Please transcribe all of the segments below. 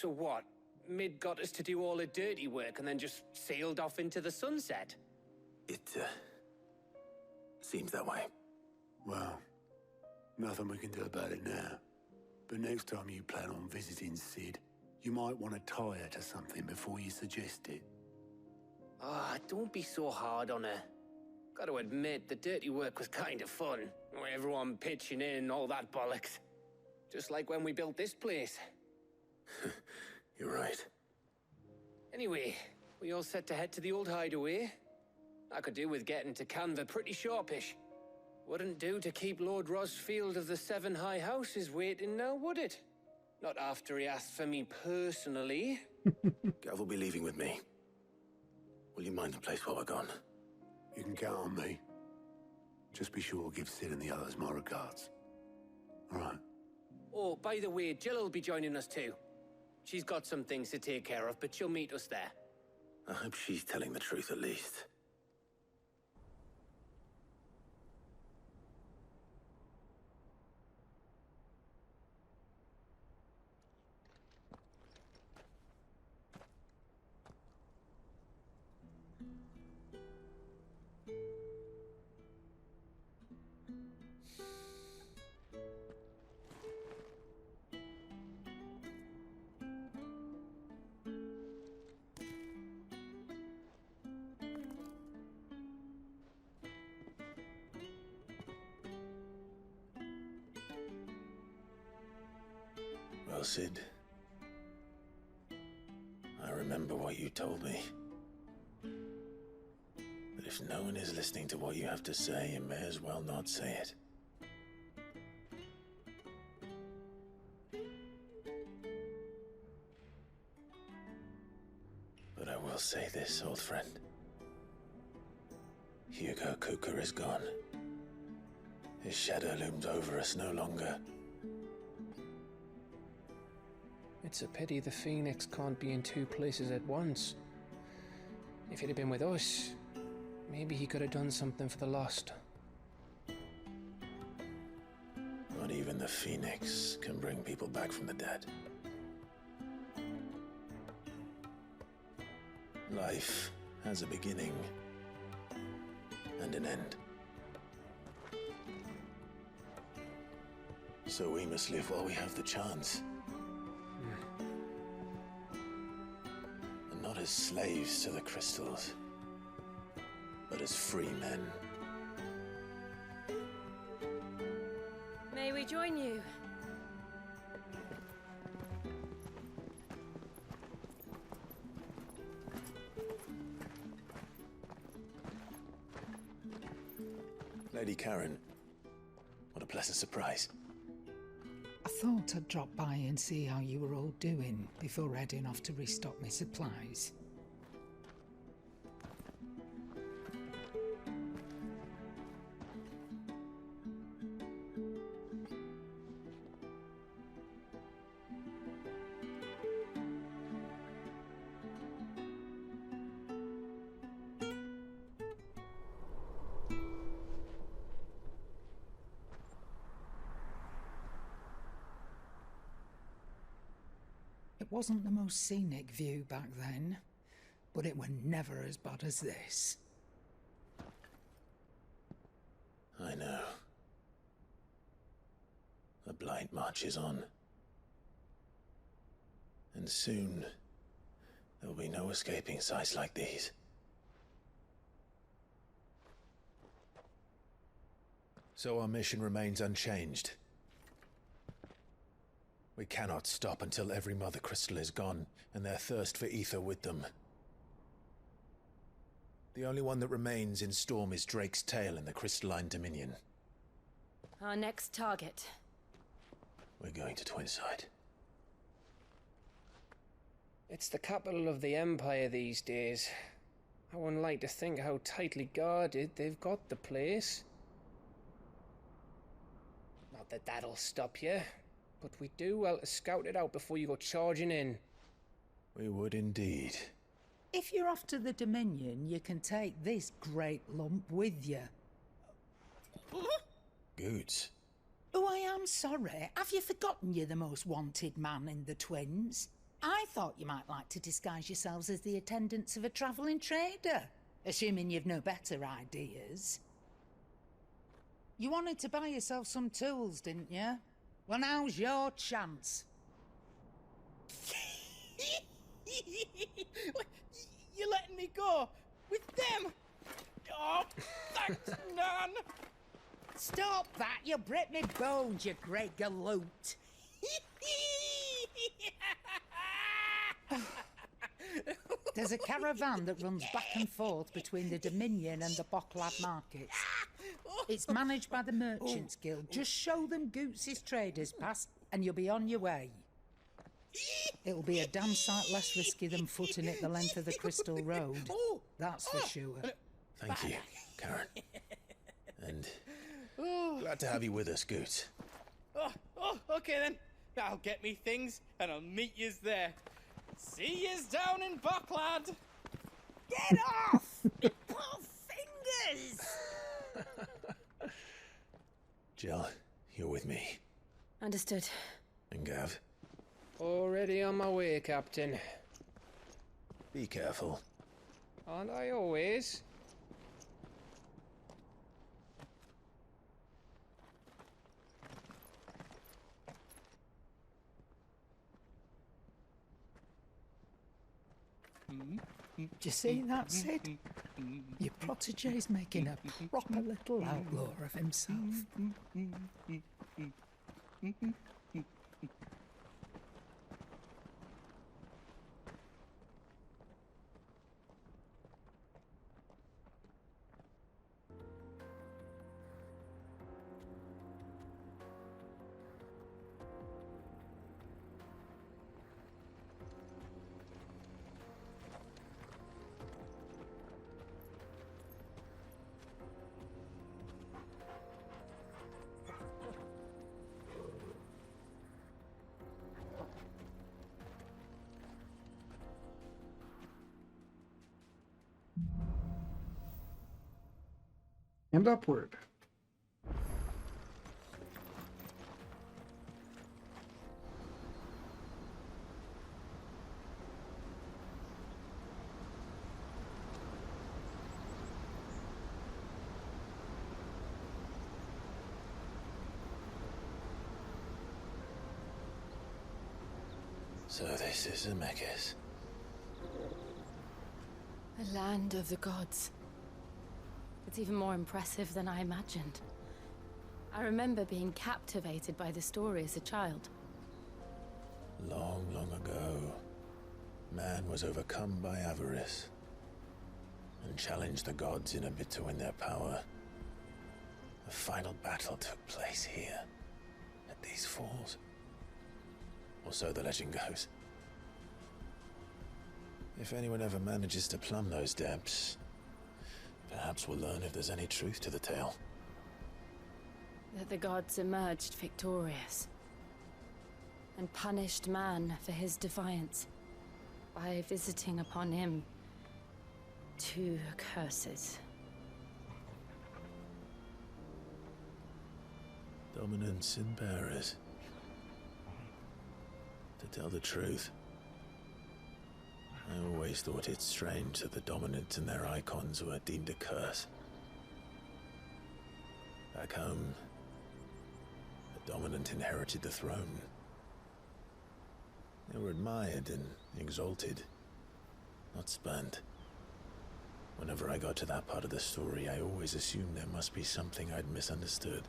So what? Mid got us to do all the dirty work and then just sailed off into the sunset? It, seems that way. Well, nothing we can do about it now. But next time you plan on visiting Sid, you might want to tie her to something before you suggest it. Ah, don't be so hard on her. Gotta admit, the dirty work was kind of fun. Everyone pitching in, all that bollocks. Just like when we built this place. You're right. Anyway, we all set to head to the old hideaway. I could do with getting to Canva pretty sharpish. Wouldn't do to keep Lord Rosfield of the Seven High Houses waiting now, would it? Not after he asked for me personally. Gav will be leaving with me. Will you mind the place while we're gone? You can count on me. Just be sure to give Sid and the others my regards. All right. Oh, by the way, Jill will be joining us too. She's got some things to take care of, but she'll meet us there. I hope she's telling the truth at least. Well, Sid, I remember what you told me. But if no one is listening to what you have to say, you may as well not say it. But I will say this, old friend. Hugo Kuka is gone. His shadow looms over us no longer. It's a pity the Phoenix can't be in two places at once. If he'd have been with us, maybe he could have done something for the lost. Not even the Phoenix can bring people back from the dead. Life has a beginning and an end. So we must live while we have the chance. And not as slaves to the crystals, but as free men. May we join you? Lady Karen, what a pleasant surprise. I thought I'd drop by and see how you were all doing before heading off to restock my supplies. It wasn't the most scenic view back then, but it were never as bad as this. I know. The Blight marches on. And soon, there'll be no escaping sights like these. So our mission remains unchanged. We cannot stop until every Mother Crystal is gone, and their thirst for ether with them. The only one that remains in Storm is Drake's Tail in the Crystalline Dominion. Our next target. We're going to Twinside. It's the capital of the Empire these days. I wouldn't like to think how tightly guarded they've got the place. Not that that'll stop you, but we do well to scout it out before you go charging in. We would indeed. If you're off to the Dominion, you can take this great lump with you. Goods. Oh, I am sorry. Have you forgotten you're the most wanted man in the Twins? I thought you might like to disguise yourselves as the attendants of a travelling trader, assuming you've no better ideas. You wanted to buy yourself some tools, didn't you? Well, now's your chance. You're letting me go with them? Oh, thanks, Nan. Stop that! You break me bones, you great galoot. There's a caravan that runs back and forth between the Dominion and the Bocklad markets. It's managed by the Merchants Guild. Just show them Goots' traders past and you'll be on your way. It'll be a damn sight less risky than footing it the length of the Crystal Road. That's for sure. Thank you, Karen. And glad to have you with us, Goots. Okay then. I'll get me things and I'll meet yous there. See yous down in Bocklad. Get off! Me poor fingers! Jill, you're with me. Understood. And Gav, Already on my way, Captain. be careful. Aren't I always? Do you see that, Sid? Your protege's making a proper little outlaw of himself. And upward. So this is Zemeckis. The land of the gods. It's even more impressive than I imagined. I remember being captivated by the story as a child. Long, long ago, man was overcome by avarice and challenged the gods in a bid to win their power. The final battle took place here, at these falls. Or so the legend goes. If anyone ever manages to plumb those depths, perhaps we'll learn if there's any truth to the tale. That the gods emerged victorious and punished man for his defiance by visiting upon him 2 curses. Dominance and bearers. To tell the truth, I always thought it strange that the dominant and their icons were deemed a curse. Back home, the dominant inherited the throne. They were admired and exalted, not spurned. Whenever I got to that part of the story, I always assumed there must be something I'd misunderstood.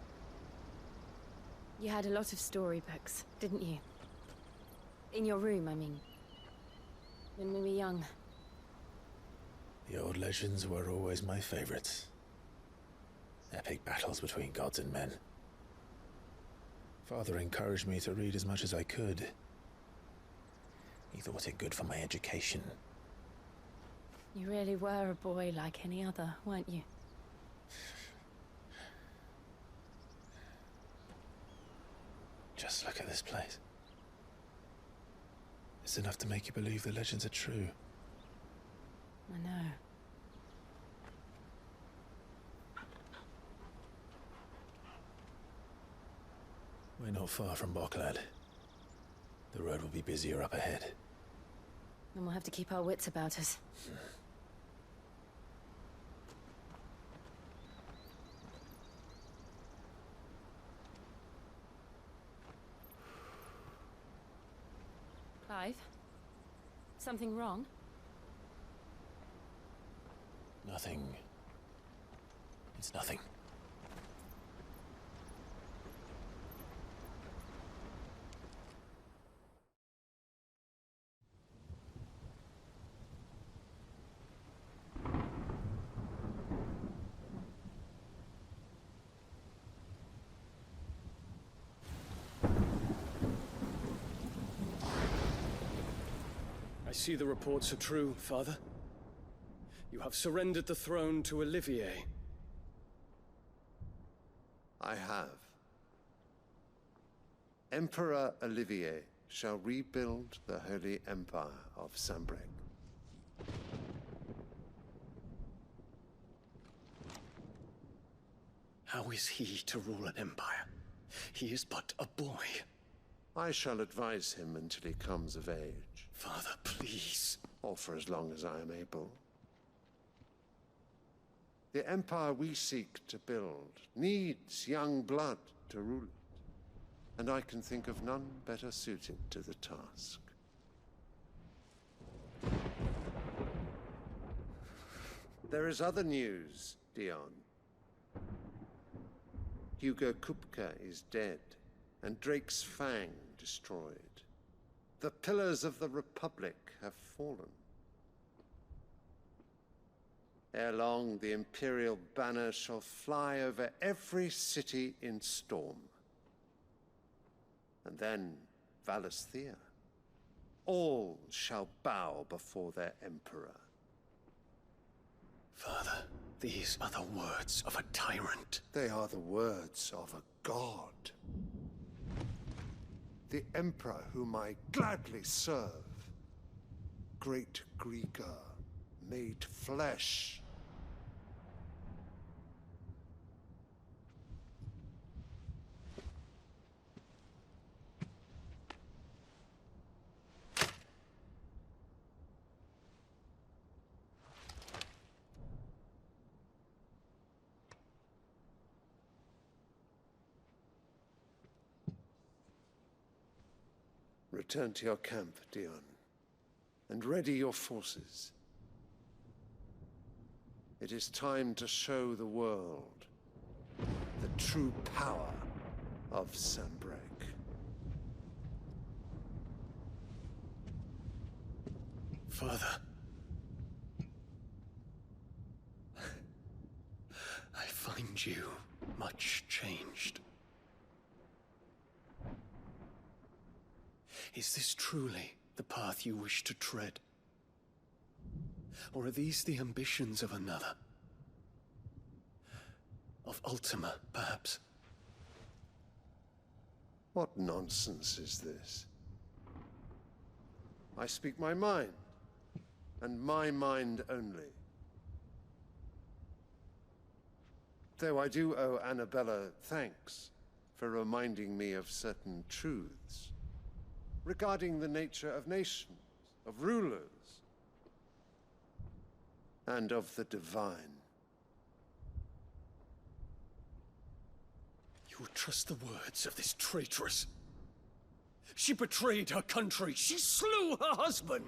You had a lot of storybooks, didn't you? In your room, I mean. When we were young. The old legends were always my favorites. Epic battles between gods and men. Father encouraged me to read as much as I could. He thought it good for my education. You really were a boy like any other, weren't you? Just look at this place. It's enough to make you believe the legends are true. I know. We're not far from Bocklad. The road will be busier up ahead. And we'll have to keep our wits about us. Clive? Something wrong? Nothing. It's nothing. I see the reports are true, Father. You have surrendered the throne to Olivier. I have. Emperor Olivier shall rebuild the Holy Empire of Sanbreque. How is he to rule an empire? He is but a boy. I shall advise him until he comes of age. Father, please. Or for as long as I am able. The empire we seek to build needs young blood to rule it, and I can think of none better suited to the task. There is other news, Dion. Hugo Kupka is dead, and Drake's Fang destroyed. The pillars of the Republic have fallen. Ere long, the Imperial banner shall fly over every city in storm. And then Valisthea. All shall bow before their Emperor. Father, these are the words of a tyrant. They are the words of a god. The Emperor whom I gladly serve. Great Greager, made flesh. Return to your camp, Dion, and ready your forces. It is time to show the world the true power of Sanbreque. Father. I find you much changed. Is this truly the path you wish to tread? Or are these the ambitions of another? Of Ultima, perhaps? What nonsense is this? I speak my mind, and my mind only. Though I do owe Annabella thanks for reminding me of certain truths regarding the nature of nations, of rulers, and of the divine. You would trust the words of this traitress? She betrayed her country. She slew her husband.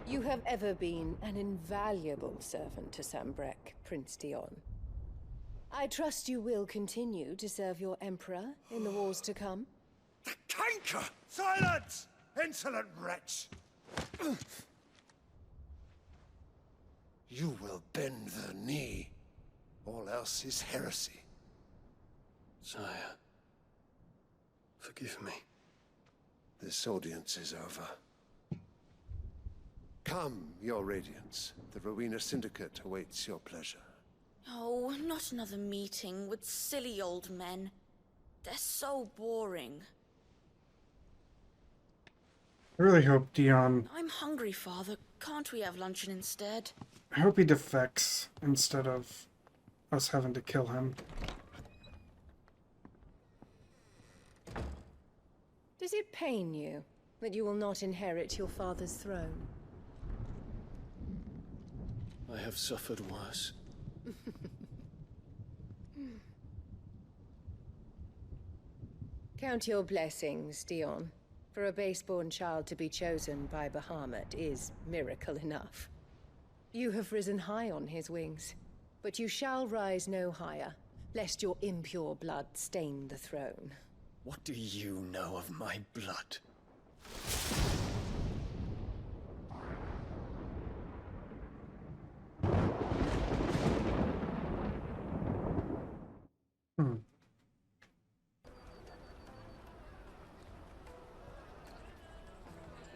You have ever been an invaluable servant to Sanbreque, Prince Dion. I trust you will continue to serve your Emperor in the wars to come. The canker! Silence! Insolent wretch! You will bend the knee. All else is heresy. Sire, forgive me. This audience is over. Come, your Radiance. The Rowena Syndicate awaits your pleasure. Oh, not another meeting with silly old men. They're so boring. I really hope Dion... I'm hungry, Father. Can't we have luncheon instead? I hope he defects instead of us having to kill him. Does it pain you that you will not inherit your father's throne? I have suffered worse. Count your blessings, Dion. For a base-born child to be chosen by Bahamut is miracle enough. You have risen high on his wings, but you shall rise no higher, lest your impure blood stain the throne. What do you know of my blood?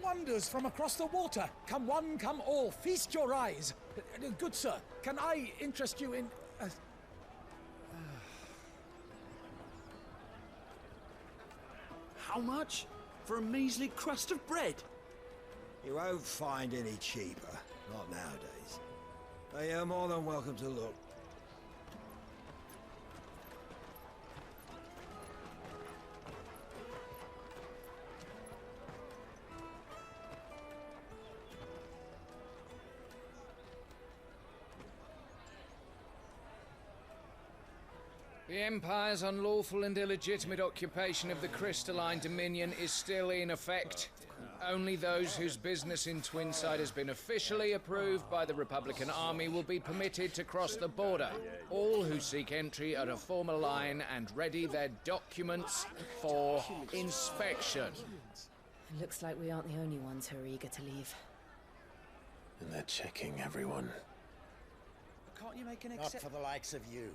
Wonders from across the water. Come one, come all, feast your eyes. Good sir, can I interest you in... How much? For a measly crust of bread? You won't find any cheaper. Not nowadays. But you're more than welcome to look. The Empire's unlawful and illegitimate occupation of the crystalline dominion is still in effect. Only those whose business in Twinside has been officially approved by the Republican Army will be permitted to cross the border. All who seek entry are to form a line and ready their documents for inspection. It looks like we aren't the only ones who are eager to leave. And they're checking everyone. Can't you make an Not for the likes of you.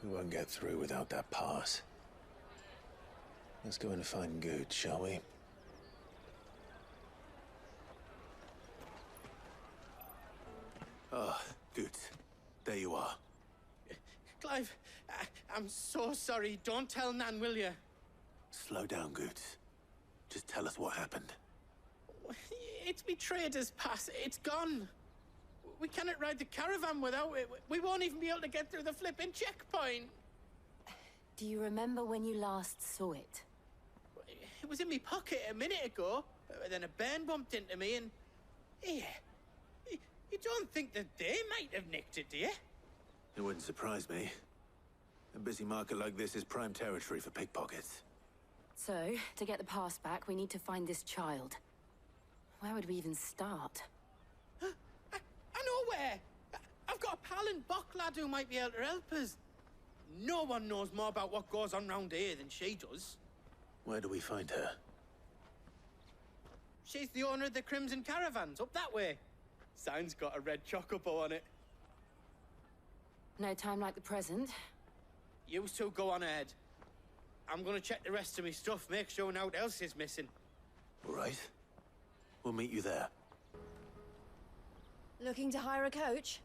We won't get through without that pass. Let's go and find Good, shall we? Ah, Good. There you are. Clive, I'm so sorry. Don't tell Nan, will you? Slow down, Good. Just tell us what happened. It's me trader's pass. It's gone. We cannot ride the caravan without it. We won't even be able to get through the flipping checkpoint. Do you remember when you last saw it? It was in my pocket a minute ago. Then a bairn bumped into me and... Yeah. You don't think that they might have nicked it, do you? It wouldn't surprise me. A busy market like this is prime territory for pickpockets. So, to get the pass back, we need to find this child. Where would we even start? I know where! I've got a pal in Bock lad who might be able to help us. No one knows more about what goes on round here than she does. Where do we find her? She's the owner of the Crimson Caravans, up that way. Sign's got a red chocobo on it. No time like the present. You two go on ahead. I'm gonna check the rest of my stuff, make sure naught else is missing. All right. We'll meet you there. Looking to hire a coach?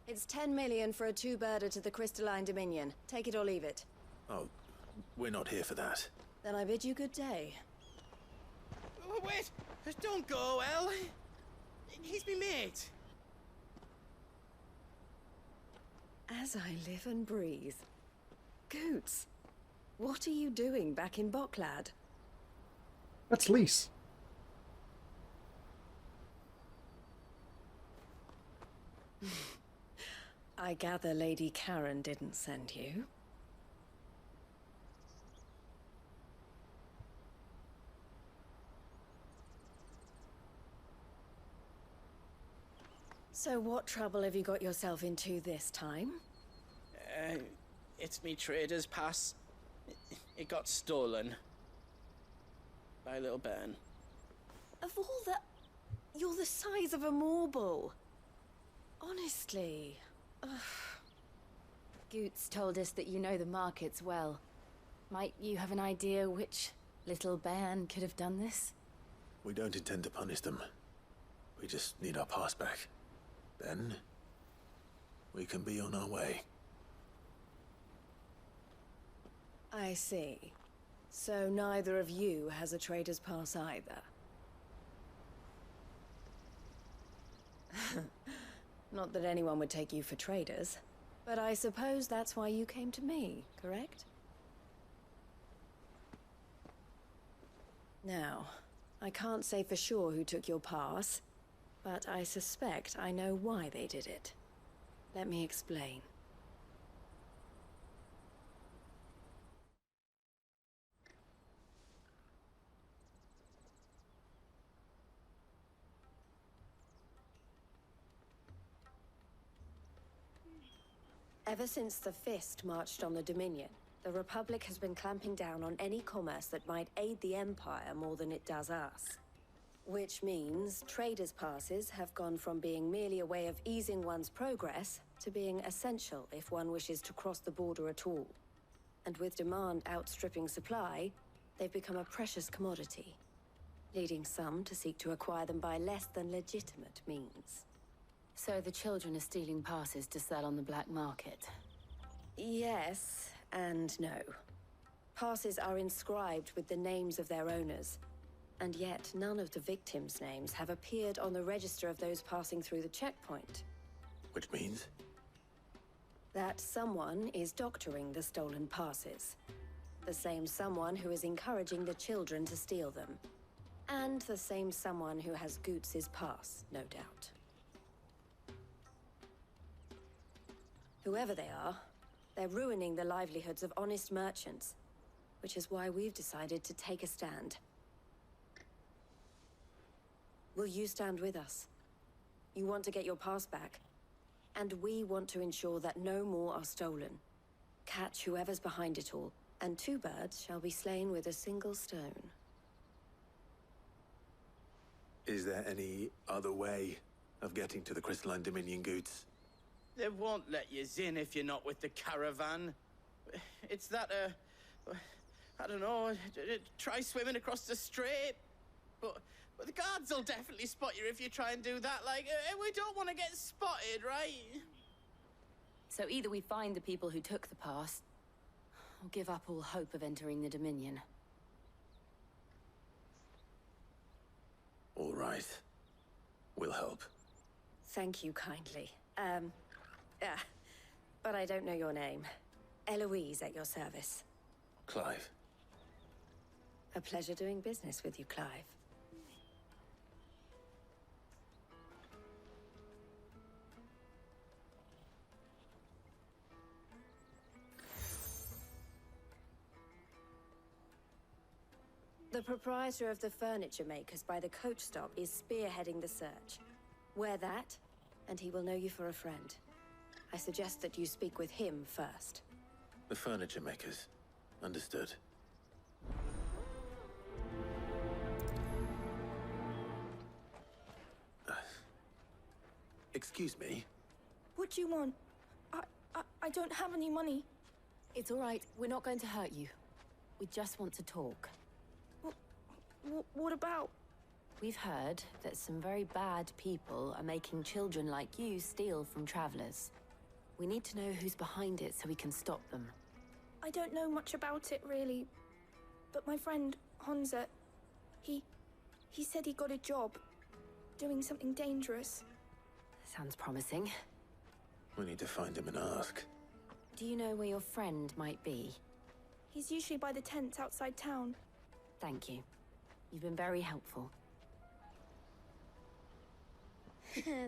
It's 10 million for a two-birder to the Crystalline Dominion. Take it or leave it. Oh, we're not here for that. Then I bid you good day. Oh, wait! Don't go, El. He's me mate. As I live and breathe. Goots, what are you doing back in Bocklad? That's Lise. I gather Lady Karen didn't send you. So what trouble have you got yourself into this time? It's me trader's pass. It got stolen. By a little bairn. Of all the... You're the size of a marble. Honestly. Ugh. Goots told us that you know the markets well. Might you have an idea which little bairn could have done this? We don't intend to punish them. We just need our pass back. Then, we can be on our way. I see. So neither of you has a trader's pass either. Not that anyone would take you for traders, but I suppose that's why you came to me, correct? Now, I can't say for sure who took your pass, But I suspect I know why they did it. Let me explain. Ever since the Fist marched on the Dominion, the Republic has been clamping down on any commerce that might aid the Empire more than it does us. Which means traders' passes have gone from being merely a way of easing one's progress to being essential if one wishes to cross the border at all. And with demand outstripping supply, they've become a precious commodity, leading some to seek to acquire them by less than legitimate means. So the children are stealing passes to sell on the black market? Yes and no. Passes are inscribed with the names of their owners, and yet none of the victims' names have appeared on the register of those passing through the checkpoint. Which means? That someone is doctoring the stolen passes. The same someone who is encouraging the children to steal them. And the same someone who has Goots's pass, no doubt. Whoever they are, they're ruining the livelihoods of honest merchants, which is why we've decided to take a stand. Will you stand with us? You want to get your pass back, and we want to ensure that no more are stolen. Catch whoever's behind it all, and two birds shall be slain with a single stone. Is there any other way of getting to the Crystalline Dominion Goots? They won't let you in if you're not with the caravan. It's that, I don't know, try swimming across the strait. But the guards will definitely spot you if you try and do that. Like, we don't want to get spotted, right? So either we find the people who took the pass, or give up all hope of entering the Dominion. All right. We'll help. Thank you kindly. But I don't know your name. Eloise at your service. Clive. A pleasure doing business with you, Clive. The proprietor of the furniture makers by the coach stop is spearheading the search. Wear that, and he will know you for a friend. I suggest that you speak with him first. The furniture makers. Understood. Excuse me? What do you want? I don't have any money. It's all right. We're not going to hurt you. We just want to talk. What about? We've heard that some very bad people are making children like you steal from travelers. We need to know who's behind it so we can stop them. I don't know much about it, really. But my friend, Honza, he said he got a job doing something dangerous. Sounds promising. We need to find him and ask. Do you know where your friend might be? He's usually by the tents outside town. Thank you. You've been very helpful.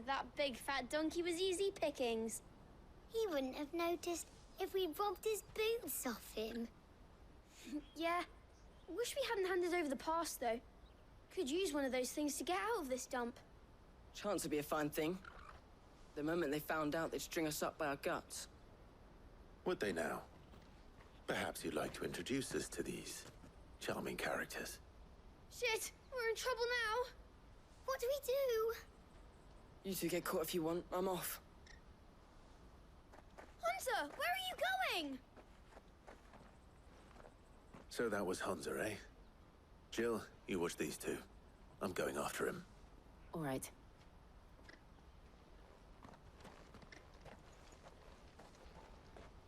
That big fat donkey was easy pickings. He wouldn't have noticed if we robbed his boots off him. Yeah. Wish we hadn't handed over the pass, though. Could use one of those things to get out of this dump. Chance would be a fine thing. The moment they found out, they'd string us up by our guts. Would they now? Perhaps you'd like to introduce us to these charming characters. Shit! We're in trouble now! What do we do? You two get caught if you want. I'm off. Hunter! Where are you going? So that was Hunter, eh? Jill, you watch these two. I'm going after him. All right.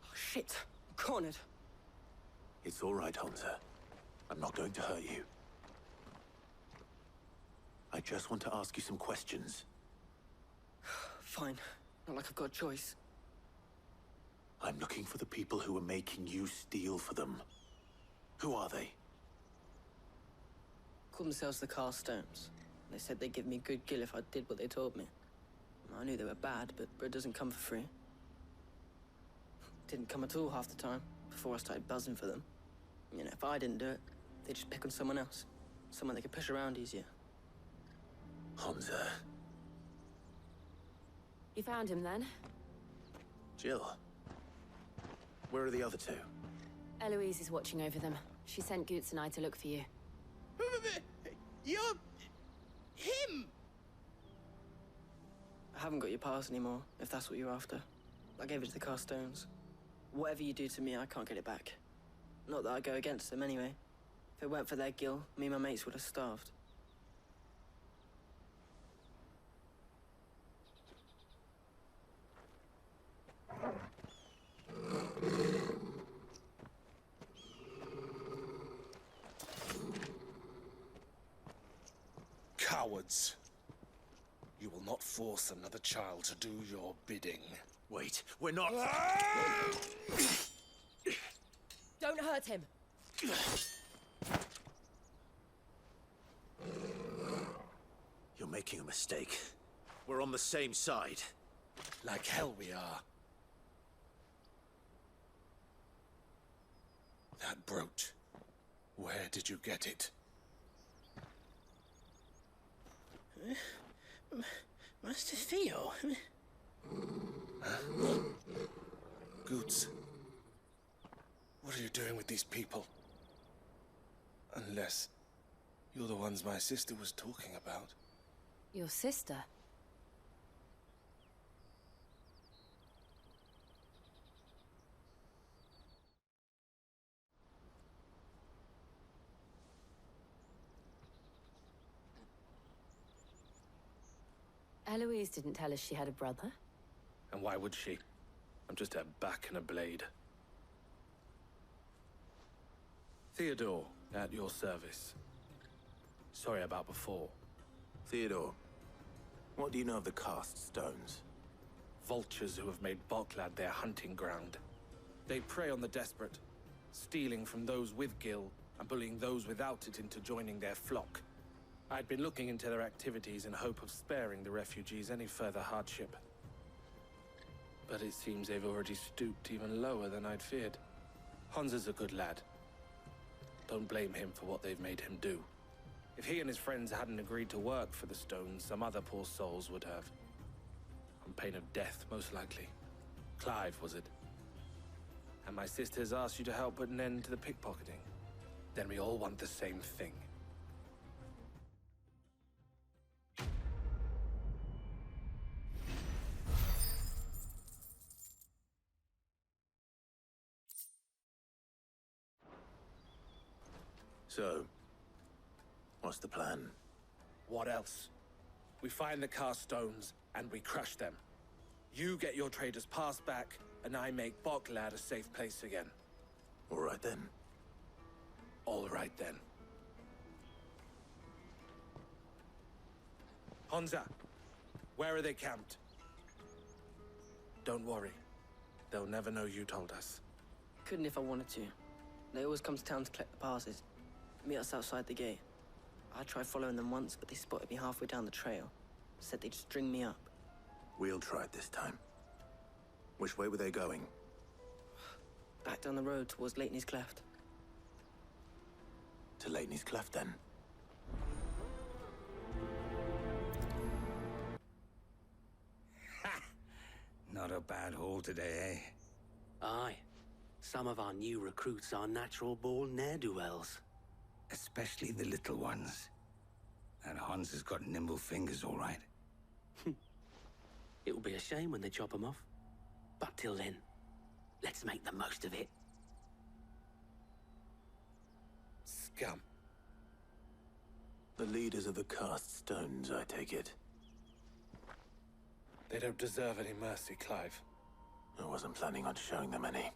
Oh, shit. I'm cornered. It's all right, Hunter. I'm not going to hurt you. I just want to ask you some questions. Fine. Not like I've got a choice. I'm looking for the people who are making you steal for them. Who are they? Call themselves the Carstones. They said they'd give me good gil if I did what they told me. I knew they were bad, but bread doesn't come for free. Didn't come at all half the time, before I started buzzing for them. You know, if I didn't do it, they'd just pick on someone else. Someone they could push around easier. Hansa. You found him then? Jill. Where are the other two? Eloise is watching over them. She sent Goots and I to look for you. You're... him! I haven't got your pass anymore, if that's what you're after. I gave it to the cast stones. Whatever you do to me, I can't get it back. Not that I go against them anyway. If it weren't for their gil, me and my mates would have starved. Cowards. You will not force another child to do your bidding. Wait, we're not... Don't hurt him. You're making a mistake. We're on the same side. Like hell we are. That brooch. Where did you get it? Master Theo? Goots. What are you doing with these people? Unless you're the ones my sister was talking about. Your sister? Eloise didn't tell us she had a brother. And why would she? I'm just a back and a blade. Theodore, at your service. Sorry about before. Theodore, what do you know of the cast stones? Vultures who have made Boklad their hunting ground. They prey on the desperate, stealing from those with gil and bullying those without it into joining their flock. I'd been looking into their activities in hope of sparing the refugees any further hardship. But it seems they've already stooped even lower than I'd feared. Hansa's a good lad. Don't blame him for what they've made him do. If he and his friends hadn't agreed to work for the stones, some other poor souls would have. On pain of death, most likely. Clive, was it? And my sisters asked you to help put an end to the pickpocketing. Then we all want the same thing. So, what's the plan? What else? We find the cast stones and we crush them. You get your trader's pass back, and I make Boklad a safe place again. All right then. All right then. Hansa, where are they camped? Don't worry. They'll never know you told us. Couldn't if I wanted to. They always come to town to collect the passes. Meet us outside the gate. I tried following them once, but they spotted me halfway down the trail. Said they'd string me up. We'll try it this time. Which way were they going? Back down the road towards Leitney's Cleft. To Leitney's Cleft, then? Not a bad haul today, eh? Aye. Some of our new recruits are natural-born ne'er-do-wells. Especially the little ones. And Hans has got nimble fingers, all right. It will be a shame when they chop them off. But till then, let's make the most of it. Scum. The leaders of the cast stones, I take it. They don't deserve any mercy, Clive. I wasn't planning on showing them any.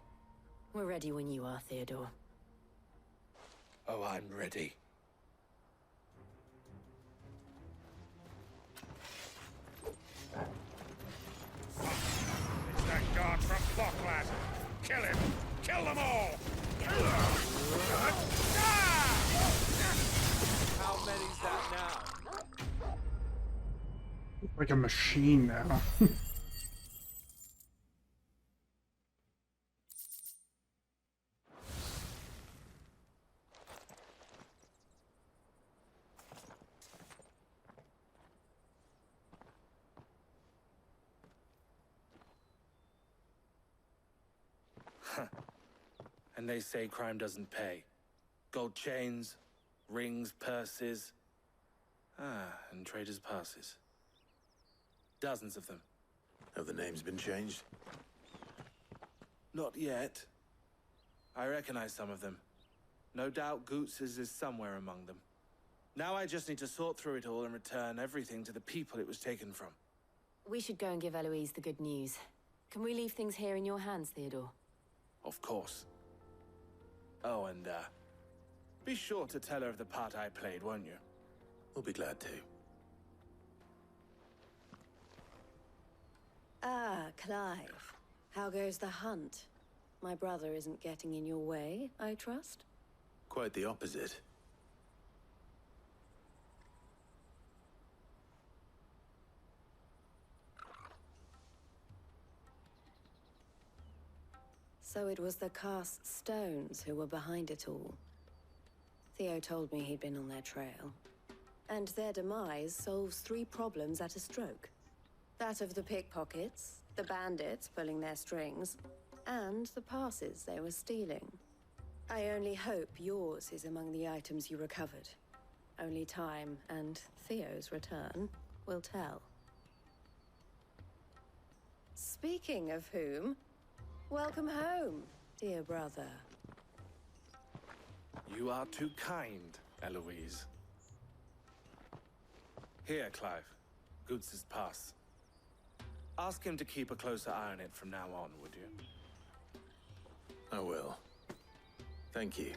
We're ready when you are, Theodore. Oh, I'm ready. It's that guard from Boklad. Kill him! Kill them all! How many's that now? Like a machine now. And they say crime doesn't pay. Gold chains, rings, purses. And traders' passes. Dozens of them. Have the names been changed? Not yet. I recognize some of them. No doubt Goots's is somewhere among them. Now I just need to sort through it all and return everything to the people it was taken from. We should go and give Eloise the good news. Can we leave things here in your hands, Theodore? Of course. Oh, and, be sure to tell her of the part I played, won't you? We'll be glad to. Ah, Clive. How goes the hunt? My brother isn't getting in your way, I trust? Quite the opposite. So it was the cast stones who were behind it all. Theo told me he'd been on their trail. And their demise solves 3 problems at a stroke. That of the pickpockets, the bandits pulling their strings, and the passes they were stealing. I only hope yours is among the items you recovered. Only time and Theo's return will tell. Speaking of whom, welcome home, dear brother. You are too kind, Eloise. Here, Clive. Goots's pass. Ask him to keep a closer eye on it from now on, would you? I will. Thank you.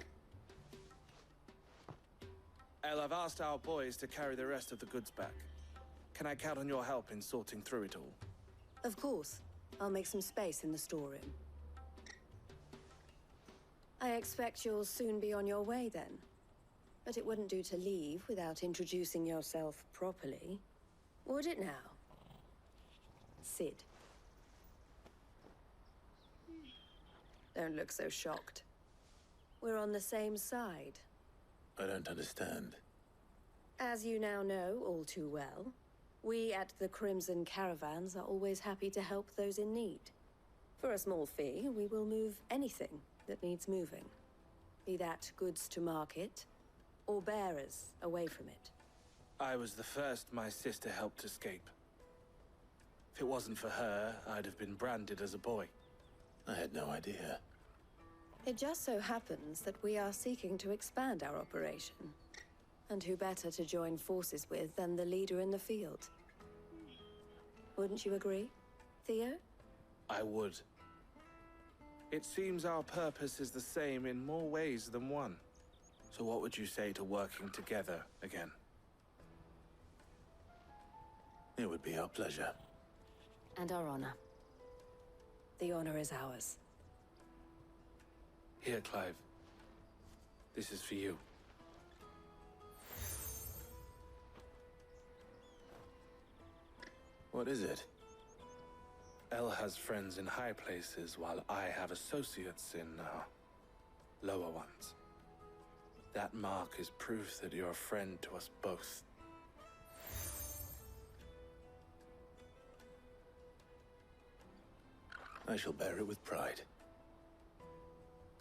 El, I've asked our boys to carry the rest of the goods back. Can I count on your help in sorting through it all? Of course. I'll make some space in the storeroom. I expect you'll soon be on your way then. But it wouldn't do to leave without introducing yourself properly. Would it now? Sid. Don't look so shocked. We're on the same side. I don't understand. As you now know all too well, we at the Crimson Caravans are always happy to help those in need. For a small fee, we will move anything that needs moving. Be that goods to market, or bearers away from it. I was the first my sister helped escape. If it wasn't for her, I'd have been branded as a boy. I had no idea. It just so happens that we are seeking to expand our operation. And who better to join forces with than the leader in the field? Wouldn't you agree, Theo? I would. It seems our purpose is the same in more ways than one. So what would you say to working together again? It would be our pleasure. And our honor. The honor is ours. Here, Clive. This is for you. What is it? El has friends in high places, while I have associates in, lower ones. That mark is proof that you're a friend to us both. I shall bear it with pride.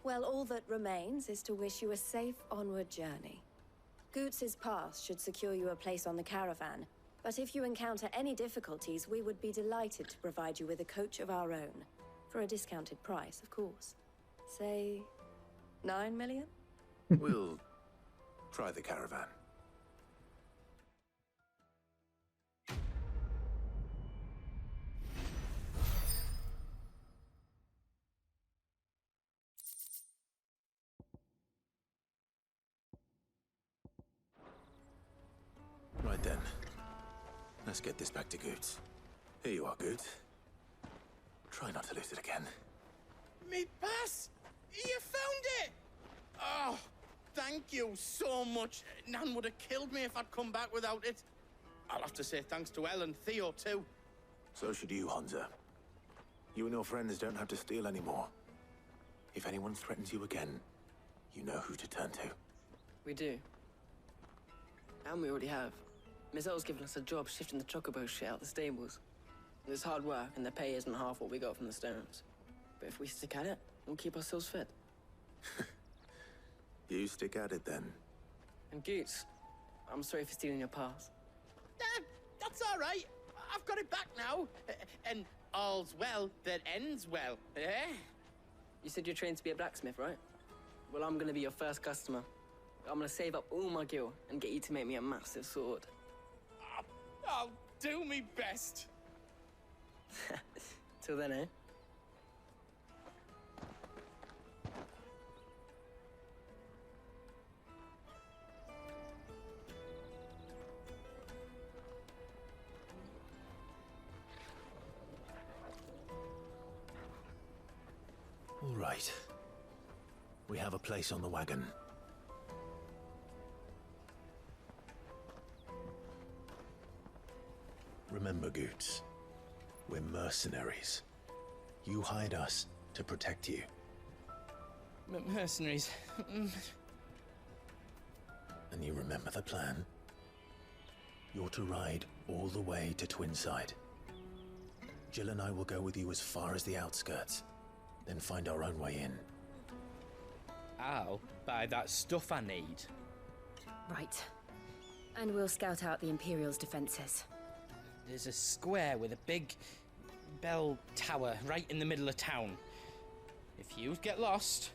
Well, all that remains is to wish you a safe onward journey. Goots's pass should secure you a place on the caravan, but if you encounter any difficulties, we would be delighted to provide you with a coach of our own. For a discounted price, of course. Say, 9 million? We'll try the caravan. Right then. Let's get this back to Goots. Here you are, Goots. Try not to lose it again. Me pass! You found it! Oh, thank you so much. Nan would have killed me if I'd come back without it. I'll have to say thanks to Elle and Theo, too. So should you, Hansa. You and your friends don't have to steal anymore. If anyone threatens you again, you know who to turn to. We do. And we already have. Miss L's given us a job shifting the chocobo shit out the stables. It's hard work, and the pay isn't half what we got from the stones. But if we stick at it, we'll keep ourselves fed. You stick at it, then. And Goots, I'm sorry for stealing your pass. That's all right. I've got it back now. And all's well that ends well, eh? You said you're trained to be a blacksmith, right? Well, I'm gonna be your first customer. I'm gonna save up all my gil and get you to make me a massive sword. I'll do me best. Till then, eh? All right. We have a place on the wagon. Remember, Goots, we're mercenaries. You hired us to protect you. Mercenaries. And you remember the plan? You're to ride all the way to Twinside. Jill and I will go with you as far as the outskirts, then find our own way in. I'll buy that stuff I need. Right. And we'll scout out the Imperial's defenses. There's a square with a big bell tower right in the middle of town. If you get lost,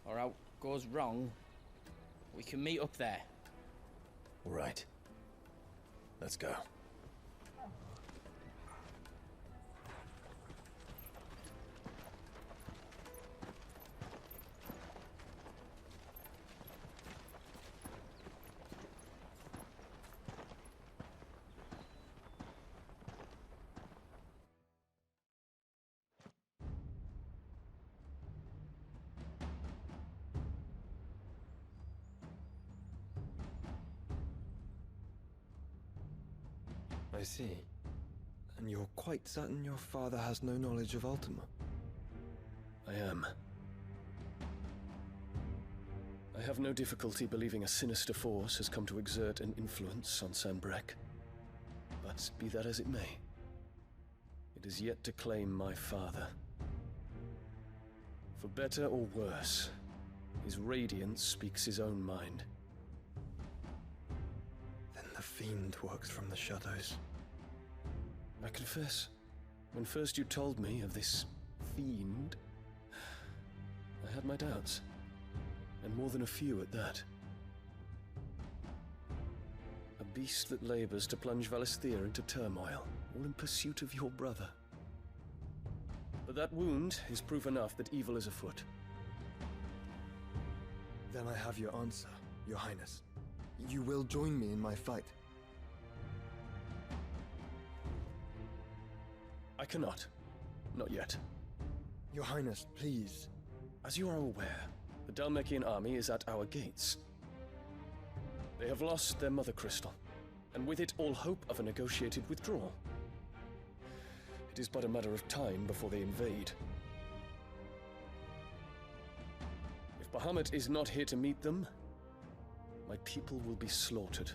or out goes wrong, we can meet up there. All right. Let's go. I see. And you're quite certain your father has no knowledge of Ultima? I am. I have no difficulty believing a sinister force has come to exert an influence on Sanbreque. But be that as it may, it is yet to claim my father. For better or worse, his radiance speaks his own mind. Then the fiend works from the shadows. I confess, when first you told me of this fiend, I had my doubts, and more than a few at that. A beast that labors to plunge Valisthea into turmoil, all in pursuit of your brother. But that wound is proof enough that evil is afoot. Then I have your answer, Your Highness. You will join me in my fight. I cannot. Not yet. Your Highness, please. As you are aware, the Dhalmekian army is at our gates. They have lost their mother crystal, and with it all hope of a negotiated withdrawal. It is but a matter of time before they invade. If Bahamut is not here to meet them, my people will be slaughtered.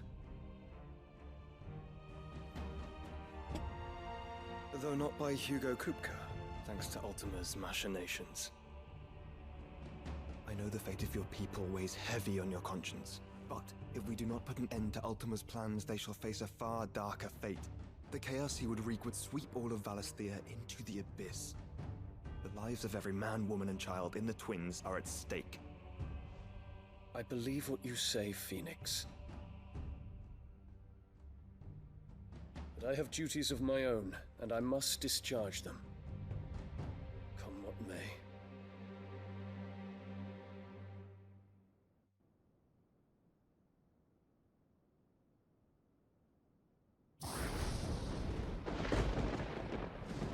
Though not by Hugo Kupka, thanks to Ultima's machinations. I know the fate of your people weighs heavy on your conscience, but if we do not put an end to Ultima's plans, they shall face a far darker fate. The chaos he would wreak would sweep all of Valisthea into the abyss. The lives of every man, woman, and child in the Twins are at stake. I believe what you say, Phoenix. But I have duties of my own, and I must discharge them. Come what may.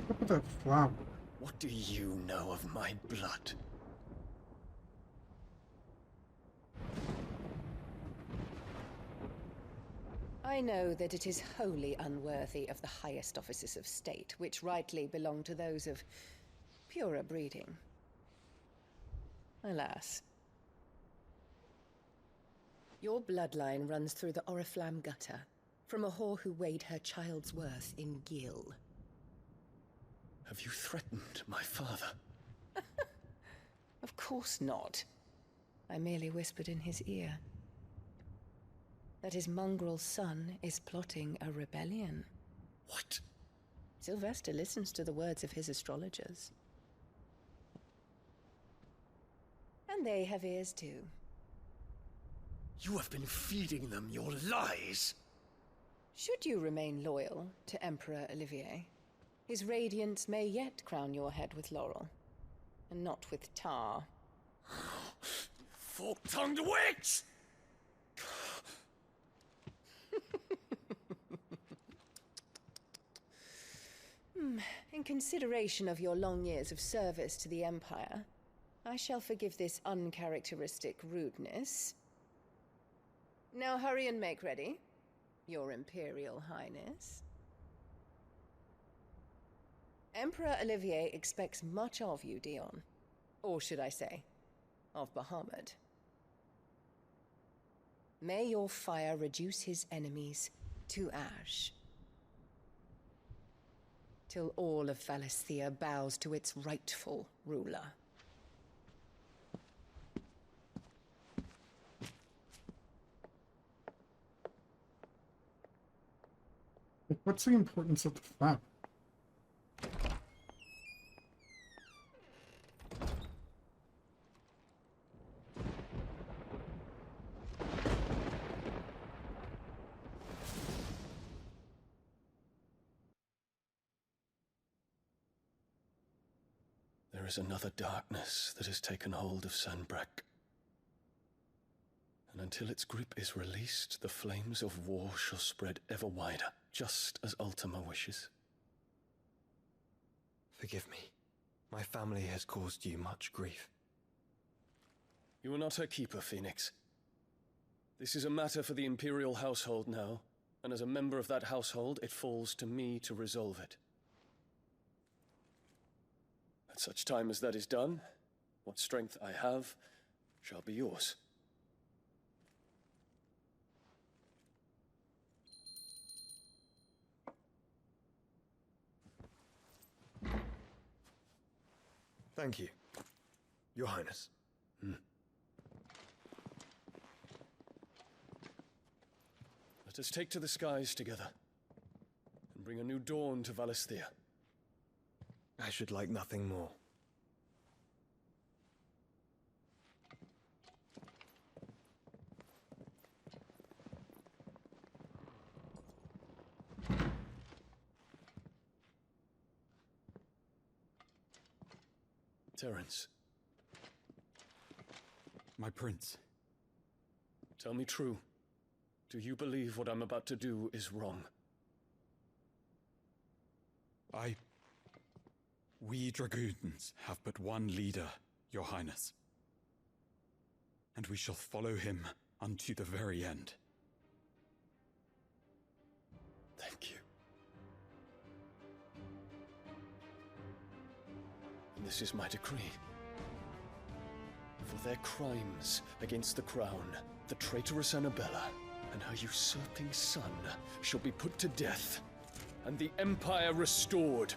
What the wow. What do you know of my blood? I know that it is wholly unworthy of the highest offices of state, which rightly belong to those of purer breeding. Alas. Your bloodline runs through the Oriflamme gutter, from a whore who weighed her child's worth in gil. Have you threatened my father? Of course not. I merely whispered in his ear that his mongrel son is plotting a rebellion. What? Sylvester listens to the words of his astrologers. And they have ears too. You have been feeding them your lies! Should you remain loyal to Emperor Olivier, his radiance may yet crown your head with laurel, and not with tar. Fork-tongued witch! In consideration of your long years of service to the Empire, I shall forgive this uncharacteristic rudeness. Now hurry and make ready, Your Imperial Highness. Emperor Olivier expects much of you, Dion. Or should I say, of Bahamut. May your fire reduce his enemies to ash, till all of Valisthea bows to its rightful ruler. What's the importance of the flap? There is another darkness that has taken hold of Sanbreque. And until its grip is released, the flames of war shall spread ever wider, just as Ultima wishes. Forgive me. My family has caused you much grief. You are not her keeper, Phoenix. This is a matter for the Imperial household now, and as a member of that household, it falls to me to resolve it. At such time as that is done, what strength I have shall be yours. Thank you, Your Highness. Let us take to the skies together, and bring a new dawn to Valisthea. I should like nothing more. Terence. My prince. Tell me true. Do you believe what I'm about to do is wrong? We dragoons have but one leader, Your Highness. And we shall follow him unto the very end. Thank you. And this is my decree. For their crimes against the crown, the traitorous Annabella and her usurping son shall be put to death, and the Empire restored.